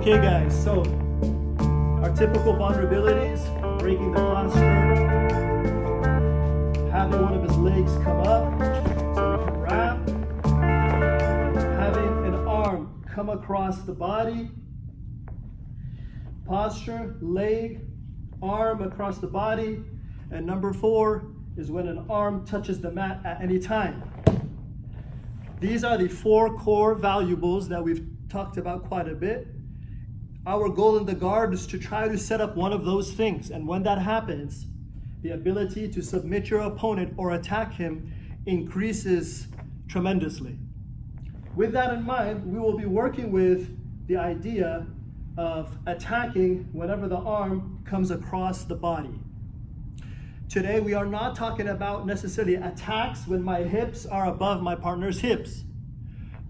Okay guys, so our typical vulnerabilities: breaking the posture, having one of his legs come up so we can wrap, having an arm come across the body, posture, leg, arm across the body, and number 4 is when an arm touches the mat at any time. These are the 4 core valuables that we've talked about quite a bit. Our goal in the guard is to try to set up one of those things, and when that happens, the ability to submit your opponent or attack him increases tremendously. With that in mind, we will be working with the idea of attacking whenever the arm comes across the body. Today, we are not talking about necessarily attacks when my hips are above my partner's hips,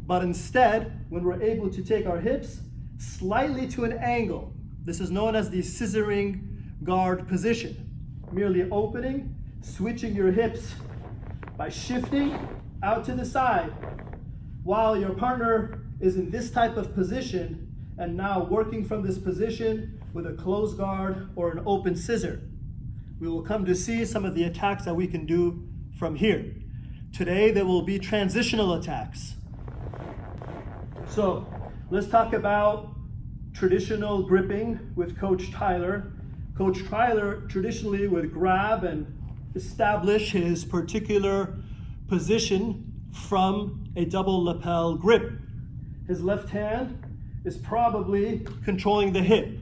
but instead, when we're able to take our hips slightly to an angle. This is known as the scissoring guard position. Merely opening, switching your hips by shifting out to the side while your partner is in this type of position, and now working from this position with a closed guard or an open scissor. We will come to see some of the attacks that we can do from here. Today there will be transitional attacks. So let's talk about traditional gripping with Coach Tyler. Coach Tyler traditionally would grab and establish his particular position from a double lapel grip. His left hand is probably controlling the hip.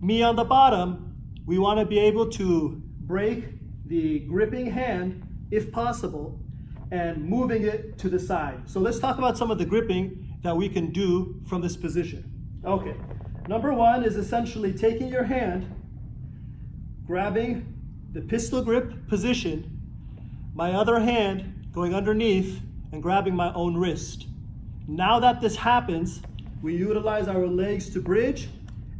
Me on the bottom, we want to be able to break the gripping hand if possible and moving it to the side. So let's talk about some of the gripping that we can do from this position. Okay, number 1 is essentially taking your hand, grabbing the pistol grip position, my other hand going underneath and grabbing my own wrist. Now that this happens, we utilize our legs to bridge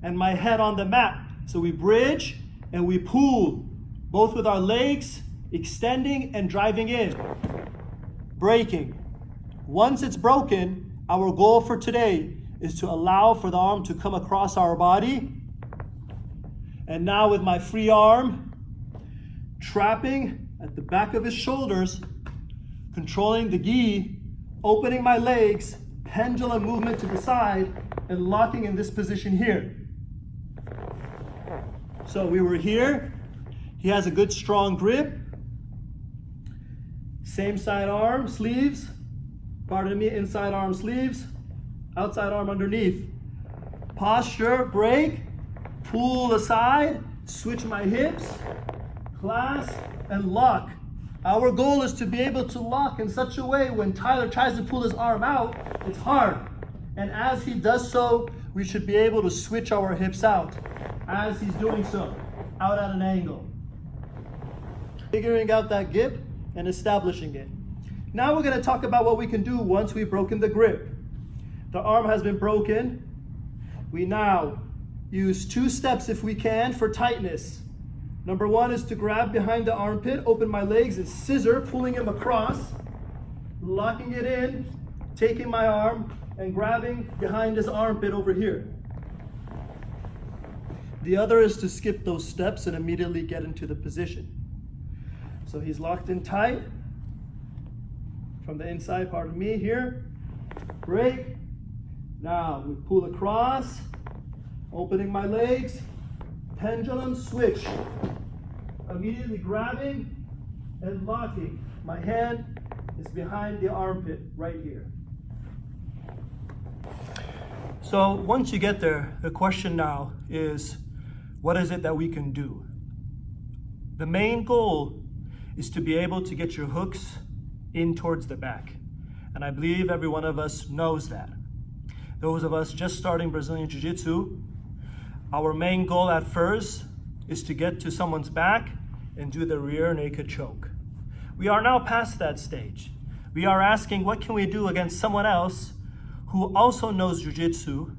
and my head on the mat. So we bridge and we pull, both with our legs, extending and driving in, breaking. Once it's broken, our goal for today is to allow for the arm to come across our body. And now with my free arm, trapping at the back of his shoulders, controlling the gi, opening my legs, pendulum movement to the side, and locking in this position here. So we were here. He has a good strong grip. Same side arm, sleeves. Pardon me, inside arm, sleeves. Outside arm underneath. Posture, break, pull aside, switch my hips, clasp, and lock. Our goal is to be able to lock in such a way when Tyler tries to pull his arm out, it's hard. And as he does so, we should be able to switch our hips out as he's doing so, out at an angle. Figuring out that grip and establishing it. Now we're going to talk about what we can do once we've broken the grip. The arm has been broken. We now use 2 steps if we can for tightness. Number 1 is to grab behind the armpit, open my legs, and scissor, pulling him across, locking it in, taking my arm, and grabbing behind his armpit over here. The other is to skip those steps and immediately get into the position. So he's locked in tight from the inside part of me here. Break. Now we pull across, opening my legs, pendulum switch. Immediately grabbing and locking. My hand is behind the armpit right here. So once you get there, the question now is, what is it that we can do? The main goal is to be able to get your hooks in towards the back. And I believe every one of us knows that. Those of us just starting Brazilian Jiu-Jitsu, our main goal at first is to get to someone's back and do the rear naked choke. We are now past that stage. We are asking, what can we do against someone else who also knows Jiu-Jitsu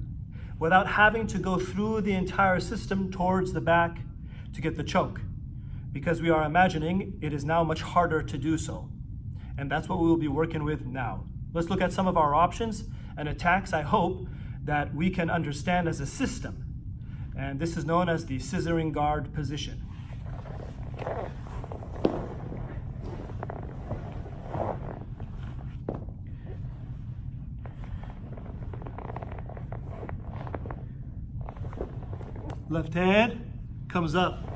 without having to go through the entire system towards the back to get the choke? Because we are imagining it is now much harder to do so. And that's what we will be working with now. Let's look at some of our options and attacks, I hope, that we can understand as a system. And this is known as the scissoring guard position. Left hand comes up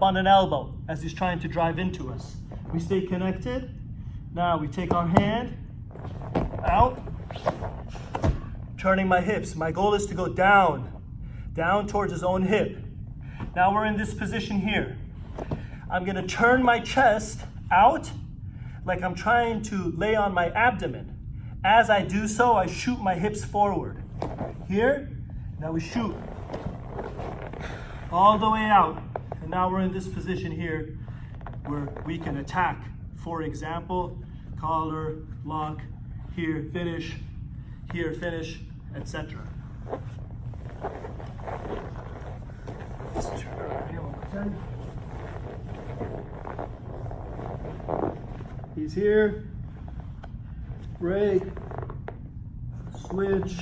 on an elbow as he's trying to drive into us. We stay connected. Now we take our hand out, turning my hips. My goal is to go down towards his own hip. Now we're in this position here. I'm gonna turn my chest out like I'm trying to lay on my abdomen. As I do so, I shoot my hips forward. Here, now we shoot all the way out. And now we're in this position here where we can attack. For example, collar, lock, here, finish, etc. Let's turn around here one more time. He's here. Break. Switch.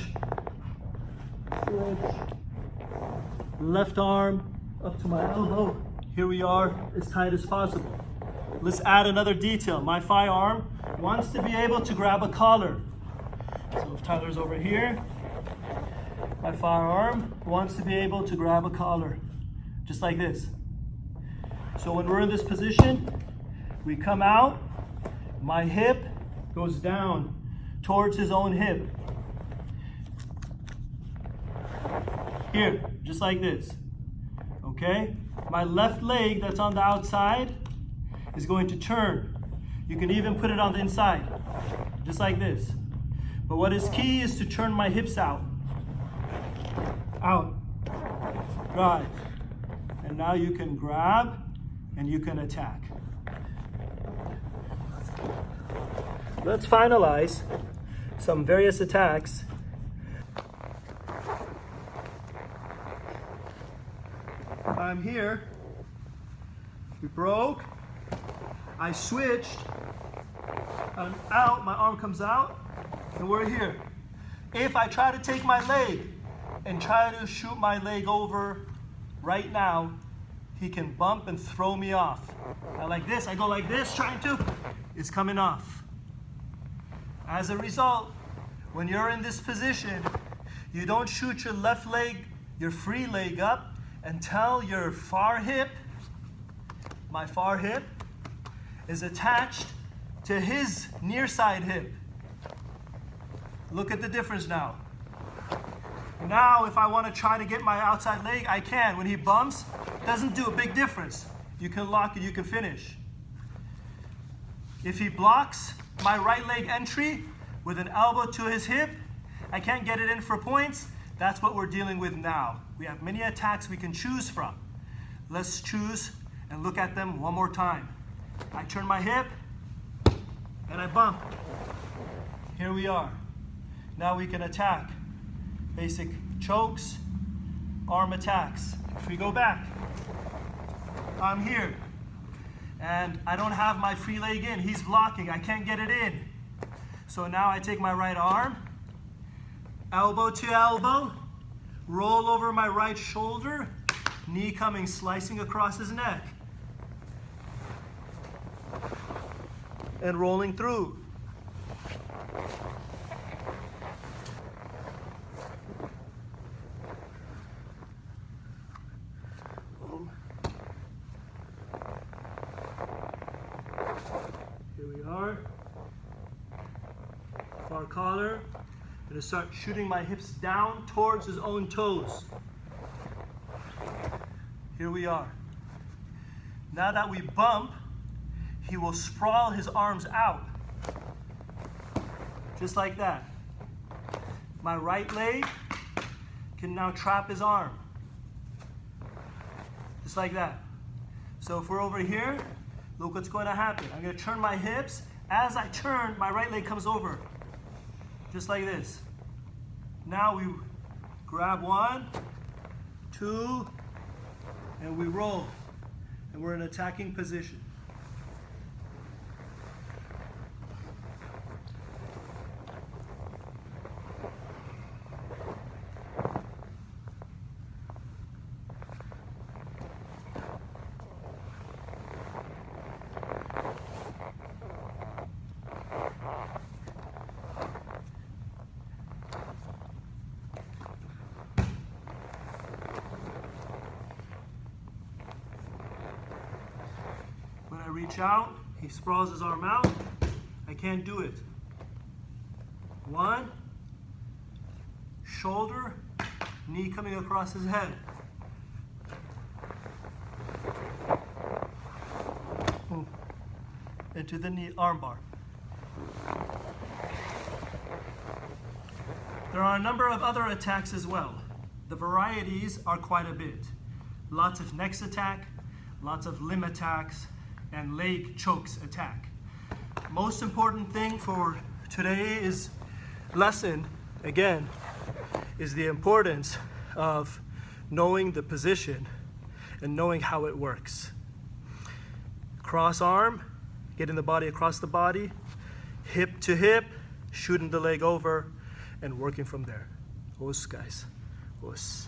Left arm up to my elbow. Here we are, as tight as possible. Let's add another detail. My firearm wants to be able to grab a collar. So if Tyler's over here, my firearm wants to be able to grab a collar, just like this. So when we're in this position, we come out, my hip goes down towards his own hip. Here, just like this. Okay? My left leg that's on the outside is going to turn. You can even put it on the inside, just like this. But what is key is to turn my hips out. Out. Drive. And now you can grab and you can attack. Let's finalize some various attacks. I'm here. We broke. I switched. I'm out. My arm comes out. And we're here. If I try to take my leg and try to shoot my leg over right now, he can bump and throw me off. I like this. I go like this, trying to. It's coming off. As a result, when you're in this position, you don't shoot your left leg, your free leg up, until your far hip, my far hip, is attached to his near side hip. Look at the difference now. Now, if I want to try to get my outside leg, I can. When he bumps, it doesn't do a big difference. You can lock it, you can finish. If he blocks my right leg entry with an elbow to his hip, I can't get it in for points. That's what we're dealing with now. We have many attacks we can choose from. Let's choose and look at them one more time. I turn my hip and I bump. Here we are. Now we can attack. Basic chokes, arm attacks. If we go back, I'm here. And I don't have my free leg in. He's blocking. I can't get it in. So now I take my right arm, elbow to elbow, roll over my right shoulder, knee coming, slicing across his neck, and rolling through. Boom. Here we are. Far collar. I'm going to start shooting my hips down towards his own toes. Here we are. Now that we bump, he will sprawl his arms out. Just like that. My right leg can now trap his arm. Just like that. So if we're over here, look what's going to happen. I'm going to turn my hips. As I turn, my right leg comes over. Just like this. Now we grab 1, 2, and we roll. And we're in attacking position. reach out, he sprawls his arm out. I can't do it. 1, shoulder, knee coming across his head. Boom. Into the knee arm bar. There are a number of other attacks as well. The varieties are quite a bit. Lots of next attack, lots of limb attacks, and leg chokes attack. Most important thing for today's lesson, again, is the importance of knowing the position and knowing how it works. Cross arm, getting the body across the body, hip to hip, shooting the leg over, and working from there. Os, guys. Os.